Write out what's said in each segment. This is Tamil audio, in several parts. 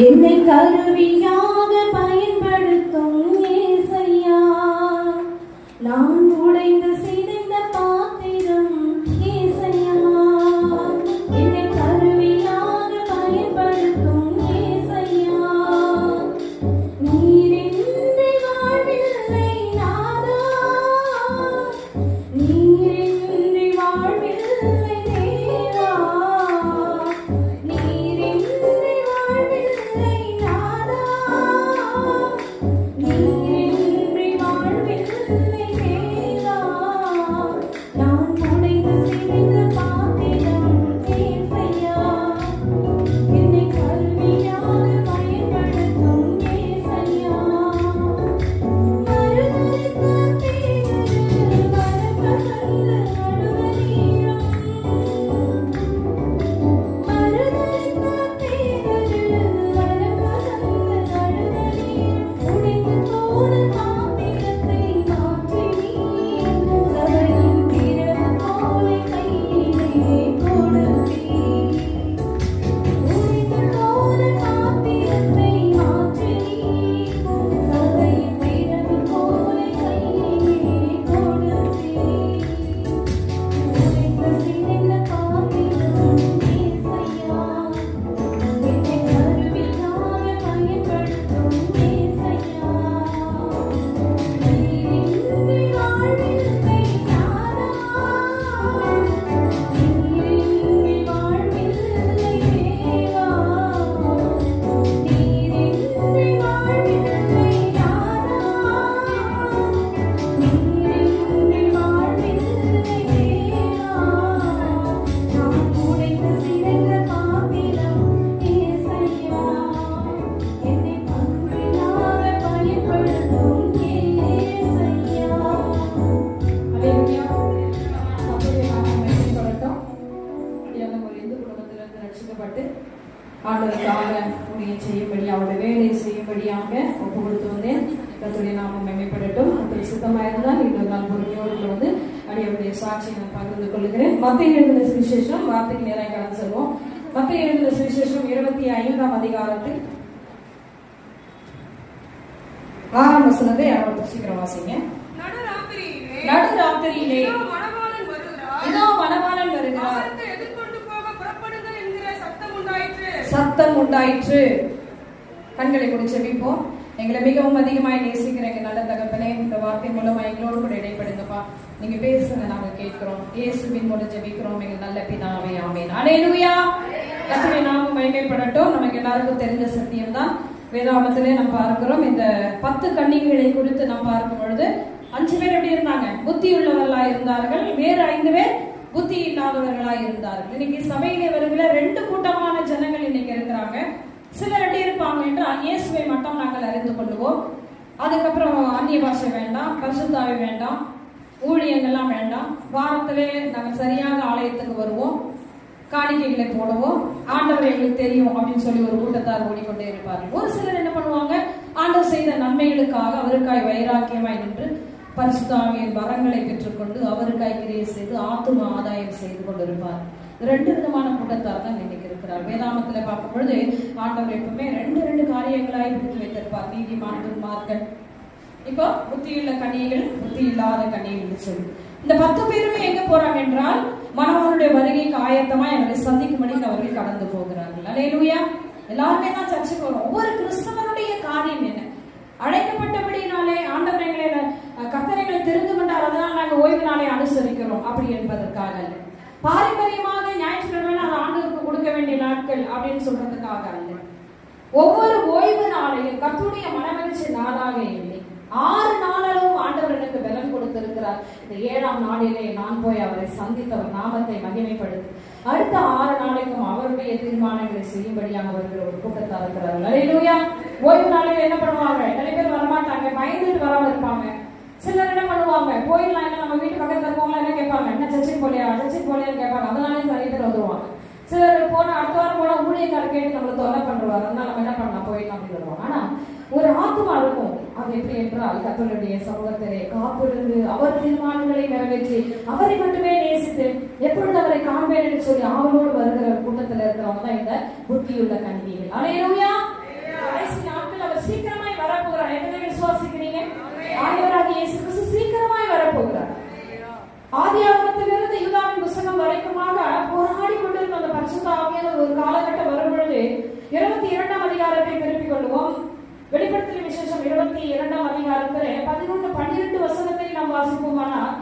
என்னை கருவியாக பயன்படுத்தும் ஏசையா, நான் உடைந்து சிதைந்த பாத்திரம் ஏசையா. என்னை கருவியாக பயன்படுத்தும் ஏசையா, நீரின்றி வாழ்வில்லை நாதா, நீரின்றி வாழ்வில்லை தேவா, நீரின்றி வாழ்வில்லை நாதா, நீரின்றி வாழ்வில்லை தேவா. நான் உடைந்து சிதைந்த பாத்திரம் ஏசையா, என்னை கருவியாக பயன்படுத்தும் ஏசையா. மறுதலித்த பேரில் வரக்கசந்த நடுவரீரம், மறுதலித்த பேரில் வரக்கசந்த நடுவரீரம், உடைந்து போன பாத்திரத்தை மாற்றி நீர் சபையின் திறவு போல கையிலே கொடுத்தீர். உடைந்து போன பாத்திரத்தை மாற்றி நீர் சபையின் திறவு போல கையிலே கொடுத்தீர். உடைந்து சிதைந்த பாத்திரம் ஏசையா, என்னை கருவியாக பயன்படுத்தும் ஏசையா. நீரின்றி வாழ்வில்லை நாதா, நீரின்றி வாழ்வில்லை தேவா, நீரின்றி வாழ்வில்லை நாதா, நீரின்றி வாழ்வில்லை தேவா. நான் உடைந்து சிதைந்த பாத்திரம் ஏசையா, என்னை கருவியாக பயன்படுத்தும் ஏசையா. அல்லேலூயா. கர்த்தருடைய நாமம் மகிமைப்படட்டும். அப்படியாக ஒரு இந்து குடும்பத்திலிருந்து ரட்சிக்கப்பட்டு ஆண்டவருக்காக ஊழியம் செய்யும்படி, அவருடைய வேலையை செய்யும்படியாக ஒப்பு கொடுத்து வந்தேன். கர்த்தருடைய நாமம் மகிமைப்படட்டும். கர்த்தர் சுத்தமாக இருந்தால் இன்னொரு நாள் பொறுமையோடு வந்து அடியவருடைய சாட்சியை நான் பகிர்ந்து கொள்கிறேன். மத்தேயு எழுதின சுவிசேஷம், வார்த்தைக்கு நேராக கடந்து செல்வோம். மத்தேயு எழுதின சுவிசேஷம் 25ஆம் அதிகாரத்தில் 6ஆம் வசனத்தை யாராவது சீக்கிரம் வாசிங்க. நடுராத்திரியிலே இதோ மணவாளன் வருகிறார், அவருக்கு எதிர்கொண்டு போக புறப்படுங்கள் என்கிற சத்தம் உண்டாயிற்று. கண்களை கூட செபிப்போம். எங்களை மிகவும் அதிகமாய் நேசிக்கிற எங்க நல்ல தகப்பனே, இந்த வார்த்தை மூலமா எங்களோடு கூட இடைப்படுங்கப்பா. நீங்க பேசுங்க, நாங்க கேட்கிறோம். இயேசுவின் மூலம் ஜெபிக்கிறோம் எங்கள் நல்ல பிதாவே, ஆமென். அல்லேலூயா. கர்த்தருடைய நாமம் மகிமைப்படட்டும். நமக்கு எல்லாருக்கும் தெரிஞ்ச சத்தியம் தான். வேதாகமத்திலே நாம் பார்க்கிறோம். இந்த 10 கன்னிகைகளை குறித்து நாம் பார்க்கும் பொழுது 5 பேர் எப்படி இருந்தாங்க? புத்தி உள்ளவர்களாய் இருந்தார்கள். வேறு 5 பேர் புத்தி இல்லாதவர்களாய் இருந்தார்கள். இன்னைக்கு சபையிலே வருகிற 2 கூட்டமான ஜனங்கள் இன்னைக்கு இருக்கிறாங்க. சிலர் எப்படி இருப்பாங்க என்றால், இயேசுவை மட்டும் நாங்கள் அறிந்து கொள்வோம், அதுக்கப்புறம் அந்நிய பாஷை வேண்டாம், பரிசுத்தாவி வேண்டாம், ஊழியங்கள்லாம் வேண்டாம், வாரத்திலே நாங்கள் சரியாக ஆலயத்துக்கு வருவோம், காணிக்கைகளை போடுவோம், ஆண்டவர் எங்களுக்கு தெரியும் அப்படின்னு சொல்லி ஒரு கூட்டத்தார் ஓடிக்கொண்டே இருப்பார்கள். ஒரு சிலர் என்ன பண்ணுவாங்க? ஆண்டவர் செய்த நன்மைகளுக்காக அவருக்காய் வைராக்கியமாய் நின்று பரிசுத்தாவியின் வரங்களை பெற்றுக்கொண்டு அவருக்காய் கிரியை செய்து ஆத்தும ஆதாயம் செய்து கொண்டிருப்பார். 2 விதமான கூட்டத்தார் தான் இன்னைக்கு இருக்கிறார். வேதாமத்துல பார்க்கும் பொழுது ஆண்டவர் எப்பவுமே 2 காரியங்களாய் பிரித்து வைத்திருப்பார். நீதிமான், துன்மார்க்கன். இப்போ புத்தியுள்ள கன்னிகைகள், புத்தி இல்லாத கன்னிகைகள் சொல்லி இந்த 10 பேருமே எங்க போறாங்க என்றால், மணவாளனுடைய வருகைக்கு ஆயத்தமாய் அவர்களை சந்திக்கும்படி அவர்கள் கடந்து போகிறார்கள். அல்லேலூயா. எல்லாருமே தான் சர்ச்சுக்கு வரும். ஒவ்வொரு கிறிஸ்தவனுடைய காரியம் என்ன? அழைக்கப்பட்டபடினாலே ஆண்டவர் எங்களை கர்த்தரை தெரிந்து கொண்டார், அதனால் நாங்கள் ஓய்வு நாளை அனுசரிக்கிறோம் அப்படி என்பதற்காக அல்ல. பாரம்பரியமாக ஞாயிற்றுக்கிழமை அது ஆண்டவருக்கு கொடுக்க வேண்டிய நாட்கள் அப்படின்னு சொல்றதுக்காக அல்ல. ஒவ்வொரு ஓய்வு நாளையும் கர்த்தருடைய மனமகிழ்ச்சி நாளாக இல்லை. 6 நாளளவும் ஆண்டவர் எனக்கு பலன் கொடுத்திருக்கிறார். இந்த 7ஆம் நாளிலே நான் போய் அவரை சந்தித்தவர் நாமத்தை மகிமைப்படுத்தி அடுத்த 6 நாளைக்கும் அவருடைய தீர்மானங்களை செய்யும்படியாக அவர்கள் ஒரு கூட்டத்தார் இருக்கிறார்கள். அல்லேலூயா. ஓய்வு நாளில் என்ன பண்ணுவாங்க? நிறைய பேர் வரமாட்டாங்க, பயந்துட்டு வராம இருப்பாங்க. சிலர் என்ன பண்ணுவாங்க? போயிடலாம், என்ன நம்ம வீட்டு பக்கத்துல இருக்கவங்க என்ன கேட்பாங்க? என்ன சர்ச்சுக்கு போலியான்னு கேட்பாங்க. அதனாலே நிறைய பேர் வந்துருவாங்க. சிலர் போன அடுத்த வாரம் போனா ஊழியக்காரர் கேட்டு நம்மளை தொல்லை பண்றாரு, அதனால நம்ம என்ன பண்ணலாம், போயிடலாம் அப்படின்னு வருவாங்க. ஆனா ஒரு ஆத்மா இருக்கும். அது எப்படி என்றால், கர்த்தருடைய சமூகத்திலே காப்பிருந்து அவர் தீர்மானங்களை நிறைவேற்றி அவரை மட்டுமே நேசித்து எப்பொழுது அவரை காண்பேன் என்று சொல்லி ஆவலோடு வருகிற கூட்டத்தில் இருக்கிறவங்க தான் இந்த புத்தியுள்ள கன்னிகைகள். அல்லேலூயா. சுவிசேஷம் 22ஆம் அதிகாரத்திலே 11-12 வசனத்தை நாம் வாசிப்போமானால்,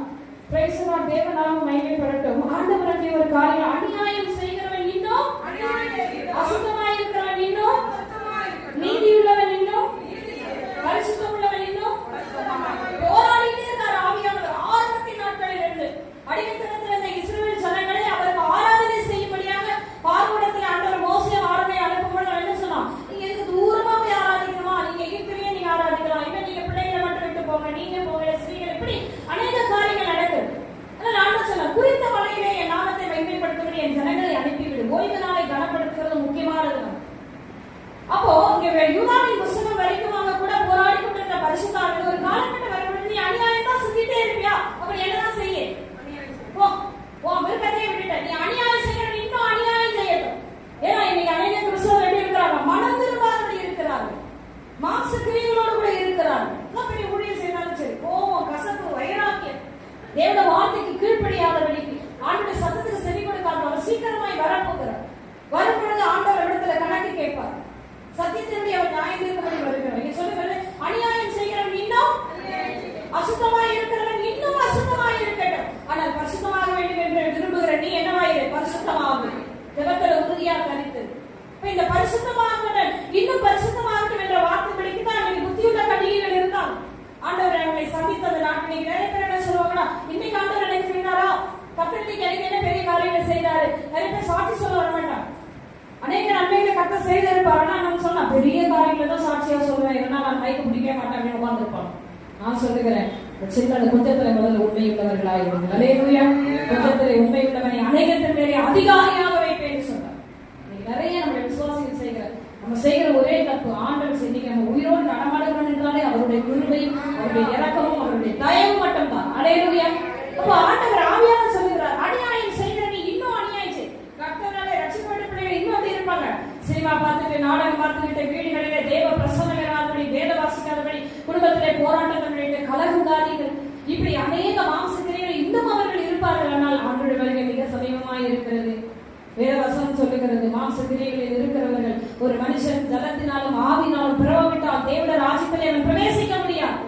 பிரைஸ் தி லார்ட், தேவநாமம் மகிமைப்படட்டும். ஆண்டவர் அங்கே ஒரு காரியம், அநியாயம் செய்கிறவன் இன்னும் அசுத்தமாய் இருக்கிறவன் இன்னும் நீதியுள்ளவன் இன்னும் பரிசுத்தம் உள்ளவன் இன்னும் போராடிட்டே இருந்தார் ஆவியானவர். ஆரம்பத்தின் நாட்களில் இருந்து அடிமைத்தனத்தில் இருந்த இஸ்ரவேல் ஜனங்களை அவருக்கு ஆராதனை செய்யும்படியாக பார்வோனிடத்தில் ஆண்டவர் மோசே ஆரோனை அனுப்பும்போது அவன் என்ன சொன்னான், நீங்க எதுக்கு தூரமா போய் ஆராதிக்கணுமா, நீங்க எகிப்திலேயே நீங்க ஆராதிக்கலாம், இன்னும் நீங்க பிள்ளைகளை மட்டும் விட்டு போங்க, நீங்க போங்க, ஸ்திரீகள், இப்படி அநேக காரியங்கள் நடக்குது. ஆனால் ஆண்டவர் சொன்னார், குறித்த மலையிலே என் நாமத்தை மகிமைப்படுத்தும்படி என் ஜனங்களை அனுப்பிவிடு. ஓய்வு நாளை கனப்படுத்துகிறது முக்கியமானது. அப்போ இங்க யூதாவின் புஸ்தகம் வரைக்கும் அவங்க கூட போராடி கொண்டிருந்த பரிசுத்தாவின் ஒரு காலகட்டம் வரும்போது, நீ அநியாயம் தான் செஞ்சுட்டே இருப்பியா, அப்படி என்னதான் செய்ய, விருப்பத்தையே விட்டுட்ட, நீ அநியாயம் செய்யணும், இன்னும் அநியாயம் செய்யட்டும். ஏன்னா இன்னைக்கு அநேக கிறிஸ்தவர்கள் எப்படி இருக்கிறாங்க, மனம் திரும்பாதபடி இருக்கிறார்கள், மாம்ச கிரியைகளோடு கூட இருக்கிறார்கள். பெரிய ஊழியர் செய்தாலும் சரி, கோபம், கசப்பு, வைராக்கியம், தேவனுடைய வார்த்தைக்கு கீழ்ப்படியாதபடிக்கு, ஆண்டவருடைய சத்தத்துக்கு செவி கொடுக்காதவர் சீக்கிரமாய் வரப்போகிறார். வரும்பொழுது ஆண்டவர் இடத்துல கணக்கு கேட்பார். சத்தியத்தினுடைய அவர் நியாயம் தீர்க்கப்படி வருகிறார். நீங்க சொல்லுங்க, அநியாயம் செய்கிறவன் இன்னும் அசுத்தமாய் இருக்கிறவன் இன்னும் அசுத்தமாய் இருக்கட்டும், ஆனால் பரிசுத்தமாக வேண்டும் என்று விரும்புகிற நீ என்னவாயிரு, பரிசுத்தமாகும். ஜெபத்தில் உறுதியா தரித்து இந்த பரிசுத்தமாக இன்னும் பரிசுத்தமாகட்டும் என்ற வார்த்தைகளுக்கு தான் இன்னைக்கு புத்தியுள்ள கன்னிகைகள் இருந்தால் ஆண்டவர் அவங்களை சந்தித்தது. நான் நிறைய பேர் என்ன சொல்லுவாங்கன்னா, இன்னைக்கு ஆண்டவர் எனக்கு செய்தாரா, கத்தருக்கு எனக்கு என்ன பெரிய காரியங்கள் செய்தாரு, நிறைய பேர் சாட்சி சொல்ல வர மாட்டாங்க. அநேக நன்மைகளை கத்த செய்திருப்பாருன்னா நம்ம சொன்னா பெரிய காரியங்களை தான் சாட்சியா சொல்லுவேன், இல்லைன்னா நான் கைக்கு பிடிக்கவே மாட்டேன் உட்கார்ந்துருப்பாங்க. நான் சொல்லுகிறேன், சின்ன குற்றத்துல முதல்ல உண்மையுள்ளவர்களாயிருக்கும். அல்லேலூயா. குற்றத்துல உண்மையுள்ளவனை அநேகத்தின் மேலே அதிகாரியாக வைப்பேன்னு சொன்னார். நிறைய நம்ம விசுவாசிகள் செய்கிற நம்ம செய்கிற ஒரே தப்பு, ஆண்டவர் செஞ்சீங்க நம்ம உயிரோடு நடமாடுகிறோம் என்றாலே அவருடைய கிருபையும் அவருடைய இரக்கமும் அவருடைய தயவும் மட்டும்தான். அல்லேலூயா. அப்ப ஆண்டவர் ஆவியாக சொல்லுகிறார், அநியாயம் செய்கிற நீ இன்னும் அநியாயம் செய். கர்த்தராலே ரட்சிக்கப்பட்ட பிள்ளைகள் இன்னும் வந்து இருப்பாங்க, சினிமா பார்த்துட்டு, நாடகம் பார்த்துக்கிட்டு, வீடுகளிலே தேவ பிரசன்னம் இல்லாதபடி, வேத வாசிக்காதபடி, குடும்பத்திலே போராட்டத்தினுடைய கலகுங்காதிகள், இப்படி அநேக மாம்சத்திரைகள் இன்னும் அவர்கள் இருப்பார்கள். ஆனால் ஆண்டவருடைய வருகை மிக சமீபமாய் இருக்கிறது. வேதவசனம் சொல்லுகிறது, மாம்சத்திரைகளில் இருக்கிறவர்கள் ஒரு மனுஷன் ஜலத்தினாலும் ஆவினாலும் பிறவிட்டால் தேவனுடைய ராஜ்யத்திலே அவன் பிரவேசிக்க முடியாது.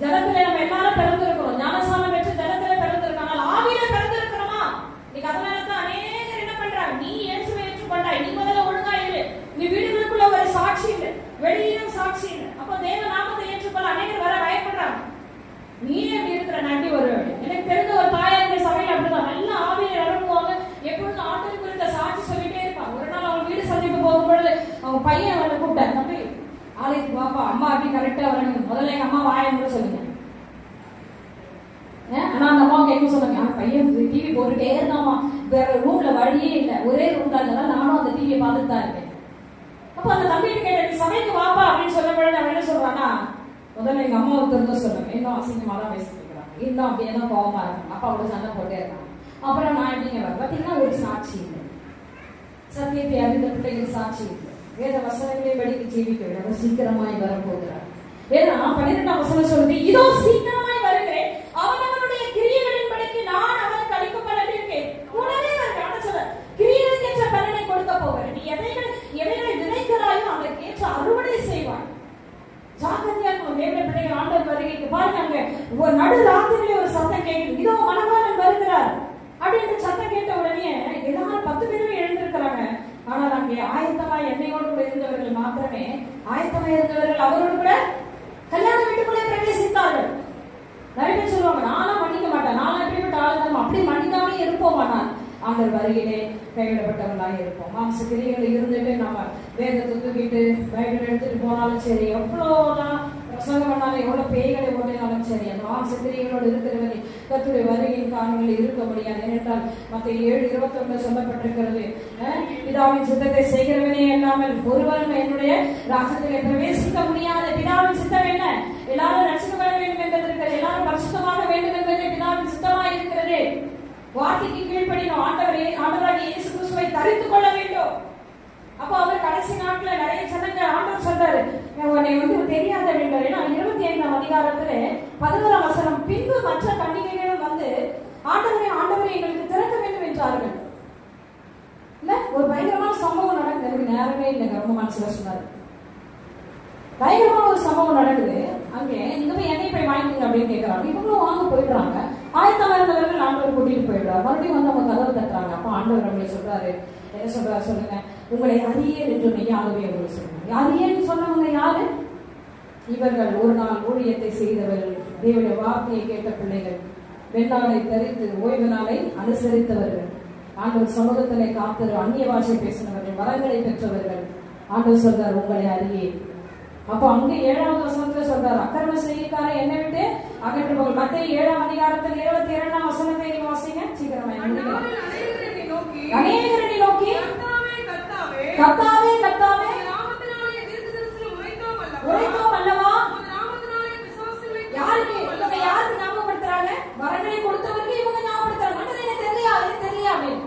ஜலத்திலே நம்ம எல்லாரும் பிறந்திருக்கிறோம், ஞானஸ்நானம் பெற்று ஜலத்திலே பிறந்திருக்கோம், ஆனால் ஆவியில பிறந்திருக்கிறோமா? இன்னைக்கு அதனாலதான் அநேகர் என்ன பண்றாங்க, நீ இயேசுவை ஏற்றுக்கொண்டாய், நீ முதல்ல ஒழுங்கா இரு, நீ வீடுகளுக்குள்ள ஒரு சாட்சி இல்லை, வெளியிலும் சாட்சி இல்லை, அப்ப தேவ நாமத்தை ஏற்றுக்கொள்ள அநேகர் வர பயப்படுறாங்க. நீ எப்படி இருக்கிற, நன்றி வருவேன். எனக்கு தெரிஞ்ச ஒரு தாயாருடைய சபையில் அப்படிதான், நல்ல ஆவியை இறங்குவாங்க, எப்பொழுதும் ஆண்டவர் குறித்த சாட்சி சொல்லிட்டே இருப்பாங்க. ஒரு நாள் அவங்க வீடு சந்திப்பு போகும்பொழுது அவங்க பையன் அவனை கூப்பிட்டார், தம்பி ஆலயத்துக்கு வாப்பா, அம்மா அப்படி கரெக்டா வரணும், முதல்ல எங்க அம்மா வாயன்னு சொல்லுங்க. ஆனா அந்த அம்மாவுக்கு என்ன சொன்னாங்க, பையன் டிவி போட்டுட்டே இருந்தாமா, வேற ரூம்ல வழியே இல்லை, ஒரே ரூம் தான் இருந்தாலும் நானும் அந்த டிவியை பார்த்துட்டு தான் இருக்கேன். அப்ப அந்த தம்பி கேட்ட, சபைக்கு வாப்பா அப்படின்னு சொல்ல பொழுது அவன் என்ன சொல்றானா, முதல்ல எங்க அம்மாவுக்கு திரும்ப சொல்லுங்க, இன்னும் அசிங்கமா தான் பேசிட்டு இருக்கிறாங்க, இன்னும் அப்படியே தான் கோபமா இருக்காங்க, அப்பா அவளோட சண்டை போட்டே இருக்காங்க. அப்புறம் நான் எப்படிங்க வர பார்த்தீங்கன்னா ஒரு சாட்சி இல்லை, சத்தியத்தை அறிந்த பிள்ளைகள் சாட்சி இல்லை, வேத வசனங்களே படிக்க ஜீவிக்க அவர் சீக்கிரமாய் வரப்போகிறார். ஏன்னா 12ஆம் வசனம் சொல்லுது, இதோ சீக்கிரமாய் வருகிறேன், அவனவனுடைய கிரியைகளின் படிக்கு நான் அவனுக்கு அளிக்கும் பலன் இருக்கேன். கூடவே வருகிறேன் சொல்ல, கிரியைகளுக்கு ஏற்ற பலனை கொடுக்க போகிறேன். நீ எவைகளை விதைக்கிறாயோ அதற்கேற்ற அறுவடை செய்வான். ஜாக்கிரதையா இருக்கும் தேவனுடைய பிள்ளைகள் ஆண்டவர் வருகைக்கு. பாருங்க, அங்க ஒரு நடு ராத்திரியிலே ஒரு சத்தம் கேட்குது, இதோ மணவாளன் வருகிறார் அப்படின்னு சத்தம் கேட்ட உடனே எல்லாரும் 10 பேருமே எழுந்திருக்கிறாங்க. ஆனால் அங்கே ஆயத்தமாய் என்னையோடு கூட இருந்தவர்கள் மாத்திரமே, ஆயத்தமாய் இருந்தவர்கள் அவரோடு கூட கல்யாண வீட்டுக்குள்ளே பிரவேசித்தார்கள். நிறைய பேர் சொல்லுவாங்க, நானும் மன்னிக்க மாட்டேன், நானும் எப்படிப்பட்ட ஆளுநர், அப்படி மன்னிக்காமே இருப்போம், ஆனால் ஆண்டவர் வருகையிலே கைவிடப்பட்டவர்களாக இருப்போம். மாம்ச கிரியைகள் இருந்துட்டு நம்ம வேதத்தை தூக்கிட்டு பைபிள் எடுத்துட்டு போனாலும் சரி, எவ்வளோதான் பிரசங்கம் பண்ணாலும், எவ்வளவு பேய்களை ஓட்டினாலும் சரி, அந்த மாம்ச கிரியைகளோடு இருக்கிறவரை கர்த்தருடைய வருகையின் காரணங்களில் இருக்க முடியாது. ஏனென்றால் மத்தேயு 7:21 சொல்லப்பட்டிருக்கிறது, பிதாவின் சித்தத்தை செய்கிறவனே இல்லாமல் ஒருவரும் என்னுடைய ராஜ்யத்திலே பிரவேசிக்க முடியாது. பிதாவின் சித்தம் என்ன? எல்லாரும் ரட்சிக்கப்பட வேண்டும் என்பதற்கு, எல்லாரும் பரிசுத்தமாக வேண்டும் என்பதே பிதாவின் சித்தமாக இருக்கிறது. வார்த்தைக்கு கீழ்ப்படினோம், ஆண்டவராகிய இயேசு கிறிஸ்துவை தரித்துக் கொள்ள வேண்டும். அப்போ அவர் கடைசி நாட்ல நிறைய ஜனங்க ஆண்டவர் சொல்றாரு, உன்னை தெரியாத வேண்டும். ஏன்னா 25ஆம் அதிகாரத்துல 11ஆம் வசனம், பின்பு மற்ற கன்னிகைகளும் வந்து ஆண்டவரை எங்களுக்கு திறக்க வேண்டும் என்றார்கள். இல்ல ஒரு பயங்கரமான சம்பவம் நடக்குது, எனக்கு நேரமே இல்லைங்க, ரொம்ப மனசுல சொன்னாரு. பயங்கரமான ஒரு சம்பவம் நடக்குது. அங்கே நீங்க போய் எண்ணெய் போய் வாங்கிக்கோங்க அப்படின்னு கேட்கறாங்க. இவங்களும் வாங்க போயிடுறாங்க. ஆயத்தமா இருந்தவர்கள் ஆண்டவர் கூட்டிட்டு போயிடுறாரு. மறுபடியும் வந்து அவங்க கதவை தட்டுறாங்க. அப்ப ஆண்டவர் அவங்களை சொல்றாரு, என்ன சொல்றாரு சொல்லுங்க, உங்களை அறியேன் என்று மெய்யாகவே உங்களுக்கு சொல்றாங்க. அறியேன்னு சொன்னவங்க யாரு? இவர்கள் ஒரு நாள் ஊழியத்தை செய்தவர்கள், தேவனுடைய வார்த்தையை கேட்ட பிள்ளைகள், வெள்ளாடை தரித்து ஓய்வு நாளை அனுசரித்தவர்கள், ஆண்டவர் சமூகத்திலே காத்து அந்நிய பாஷை பேசினவர்கள், வரங்களை பெற்றவர்கள். ஆண்டவர் சொல்றார், உங்களை அறியே. அப்போ அங்க 7வது வசனத்துல சொல்றாரு, அக்கிரம செய்திக்கார என்னை விட்டு அகற்று போல். மத்தேயு 7ஆம் அதிகாரத்தில் 22ஆம் வசனத்தை நீங்க வாசிங்க சீக்கிரமா. அநேகரை நோக்கி கர்த்தாவே கர்த்தாவே உரைத்தோம் அல்லவா. யாருக்கு இவங்க யாருக்கு ஞாபகப்படுத்துறாங்க? வரங்களை கொடுத்தவருக்கு இவங்க ஞாபகப்படுத்துறாங்க. எனக்கு தெரியலையா தெரியலையா அப்படின்னு.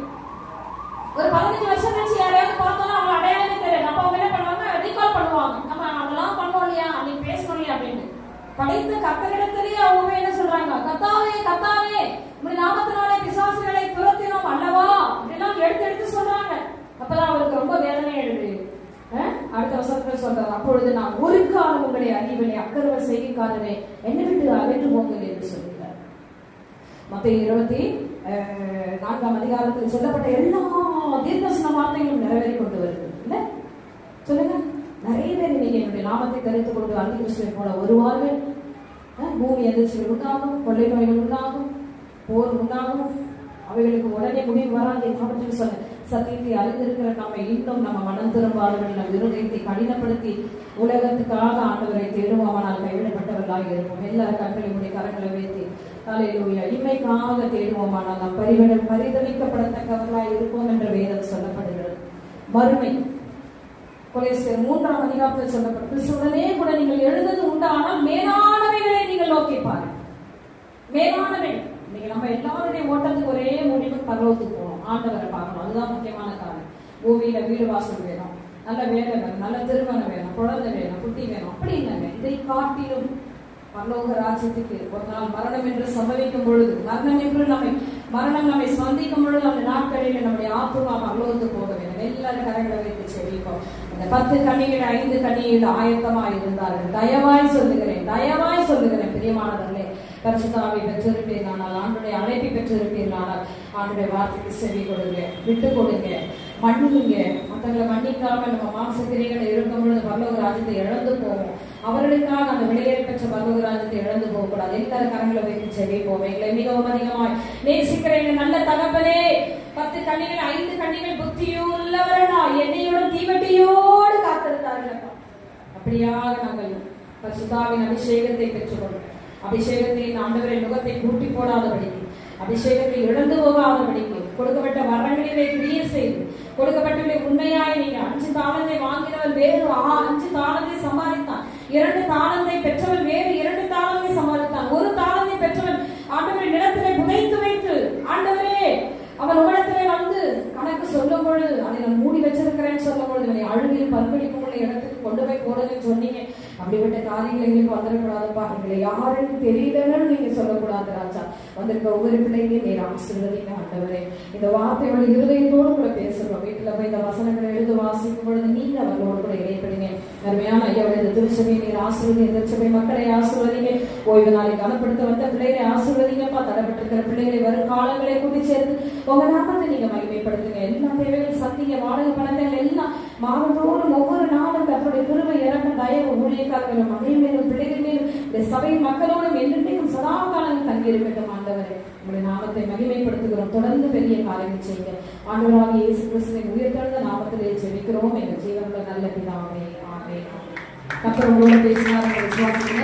ஒரு 15 வருஷம் கழிச்சு யாரையாவது பார்த்தோம்னா அவங்க அடையாளமே தெரியாது. அப்ப அவங்க என்ன பண்ணுவாங்க? ரீகால் பண்ணுவாங்க. நம்ம அதெல்லாம் பண்ணோம் இல்லையா, அன்னைக்கு பேசணும் இல்லையா அப்படின்னு. படைத்த கர்த்தரிடத்திலேயே அவங்க என்ன சொல்றாங்க? கர்த்தாவே கர்த்தாவே உம்முடைய நாமத்தினாலே பிசாசுகளை துரத்தினோம் அல்லவா அப்படிலாம் எடுத்து சொல்றாங்க. அப்பதான் அவருக்கு ரொம்ப வேதனை எழுது. அடுத்த வசனத்துல சொல்றாரு, அப்பொழுது நான் ஒரு காலம் உங்களை அறிவில்லை, அக்கிரம செய்திக்காரனே என்னை விட்டு அகன்று போங்கள் என்று சொல்கிறார். மத்தேயு 24ஆம் அதிகாரத்தில் சொல்லப்பட்ட எல்லா தீர்க்கதரிசன வார்த்தைகளும் நிறைவேறி கொண்டு வருது இல்ல சொல்லுங்க. நிறைய பேர் இன்னைக்கு என்னுடைய நாமத்தை தரித்துக் கொண்டு அந்தி கிறிஸ்துவை போல வருவார்கள். பூமி எதிர்ச்சிகள் உண்டாகும், கொள்ளை நோய்கள் உண்டாகும், போர் உண்டாகும். அவைகளுக்கு உடனே முடிவு வராது. சொன்ன சத்தியத்தை அறிந்திருக்கிற நம்ம இன்னும் நம்ம மனம் திரும்பாதவர்கள், நம் இருதயத்தை கடினப்படுத்தி உலகத்துக்காக ஆண்டவரை தேடுவோமானால் கைவிடப்பட்டவர்களாக இருப்போம். எல்லாரும் கண்களை கரங்களை வைத்து ஹல்லேலூயா இம்மைக்காக தேடுவோமானால் நாம் பரிதவிக்கப்படத்தக்கவர்களாக இருப்போம் என்று வேதம் சொல்லப்படுகிறது. மறுமை கொலோசியர் 3ஆம் அதிகாரத்தில் சொல்லப்பட்ட கிறிஸ்துவுடனே கூட நீங்கள் எழுந்தது உண்டானால் மேலானவைகளை நீங்கள் நோக்கி பாருங்கள். மேலானவை இன்னைக்கு நம்ம எல்லாருடைய ஓட்டத்துக்கு ஒரே முடிவு பரலோகத்துக்கு போகணும், ஆண்டவரை பார்க்கணும். அதுதான் முக்கியமான காரணம். பூமியில வீடு வாசல் வேணும், நல்ல வேலை வேணும், நல்ல திருமணம் வேணும், குழந்தை வேணும், குட்டி வேணும், அப்படி இல்லைங்க. இதை காட்டிலும் பரலோக ராஜ்யத்துக்கு ஒரு நாள் மரணம் என்று சம்பவிக்கும் பொழுது, மரணம் நம்மை சந்திக்கும் பொழுது, அந்த நாட்களில் நம்முடைய ஆத்துமா பரலோகத்துக்கு போக வேண்டும். எல்லாரும் கரங்களை வைத்து செவிப்போம். அந்த 10 கன்னிகள் 5 கன்னிகள் ஆயத்தமாய் இருந்தார்கள். தயவாய் சொல்லுகிறேன் பிரியமானவர்களே, பரிசுத்தாவை பெற்றிருப்பீர்களானால், ஆண்டுடைய அழைப்பை பெற்றிருப்பீர்களானால், ஆண்டுடைய வார்த்தைக்கு செவி கொடுங்க, விட்டு கொடுங்க, மன்னிங்க. மற்றவங்களை மன்னிக்காம நம்ம மாம்சக்கிரிகளை இருக்கும் பொழுது பரலோக ராஜ்யத்தை இழந்து போவோம். அவர்களுக்காக அந்த விலையேறி பெற்ற பரலோக ராஜ்யத்தை இழந்து போகக்கூடாது. எல்லாரும் கரங்களை வைத்து செவிப்போம். எங்களை மிகவும் அதிகமாய் நேசிக்கிற எங்கள் நல்ல தகப்பனே, 10 கன்னிகள் 5 கன்னிகள் புத்தியுள்ளவரனா என்னையோட தீவட்டியோடு காத்திருந்தார்கள். அப்படியாக நாங்கள் பரிசுத்தாவின் அபிஷேகத்தை பெற்றுக்கொள்வோம். அபிஷேகத்தை ஆண்டவரின் முகத்தை கூட்டி போடாதபடிக்கு, அபிஷேகத்தை இழந்து போகாதபடிக்கு, கொடுக்கப்பட்ட வரங்களிலே கிரியை செய்து, கொடுக்கப்பட்டவர்களை உண்மையாய் நீங்க 5 தாளந்தை வாங்கினவர் வேறு 5 தாளந்தை சம்பாதித்தான், 2 தாளந்தை பெற்றவன் வேறு 2 தாளந்தை சம்பாதித்தான், 1 தாளந்தை பெற்றவன் ஆண்டவரின் நிலத்திலே புதைத்து வைத்து, ஆண்டவரே அவன் உலகத்திலே வந்து கணக்கு சொல்லும் பொழுது அதை நான் மூடி வச்சிருக்கிறேன்னு சொல்லும் பொழுது என்னை அழுகையில் பங்களிக்கும் உள்ள இடத்துக்கு கொண்டு போய் போடுறதுன்னு சொன்னீங்க. அப்படிப்பட்ட காரியங்கள் எங்களுக்கு வந்துடக்கூடாதுப்பா. எங்களை யாருன்னு தெரியலன்னு நீங்க சொல்லக்கூடாது ராஜா. வந்திருக்க ஒவ்வொரு பிள்ளைங்களையும் நீர் ஆசீர்வதிங்க ஆண்டவரே. இந்த வார்த்தையோட இருதயத்தோடு கூட பேசுறோம். வீட்டுல போய் இந்த வசனங்களை எழுத வாசிக்கும் பொழுது நீங்க அவர்களோடு கூட இடைப்படுங்க. அருமையான ஐயாவுடைய இந்த திருச்சபையை நீர் ஆசீர்வதிங்க. திருச்சபை மக்களை ஆசீர்வதிங்க. ஓய்வு நாளை கனப்படுத்த வந்த பிள்ளைகளை ஆசீர்வதிங்கப்பா. தடைப்பட்டிருக்கிற பிள்ளைகளை வரும் காலங்களை கூட்டி சேர்த்து உங்க நாமத்தை நீங்க மகிமைப்படுத்துங்க. எல்லா தேவைகள் சந்திங்க. வாடகை பணங்கள் எல்லாம் மாதந்தோறும் ஒவ்வொரு நாளும் கர்த்தருடைய கிருபை இறக்க தயவு ஊழியக்காரர்களும் மகளிர் மேலும் பிள்ளைகள் மேலும் இந்த சபை மக்களோடும் என்றென்றைக்கும் சதா காலங்கள் தங்கியிருக்கட்டும். ஆண்டவரே உங்களுடைய நாமத்தை மகிமைப்படுத்துகிறோம். தொடர்ந்து பெரிய காரியங்கள் செய்யுங்க. ஆண்டவராகிய இயேசு கிறிஸ்துவின் உயிர்த்தெழுந்த நாமத்திலே ஜெபிக்கிறோம் எங்கள் ஜீவனுள்ள நல்ல பிதாவே. ஆமென். கர்த்தர் உங்களோடு பேசினார். விசுவாசிங்க.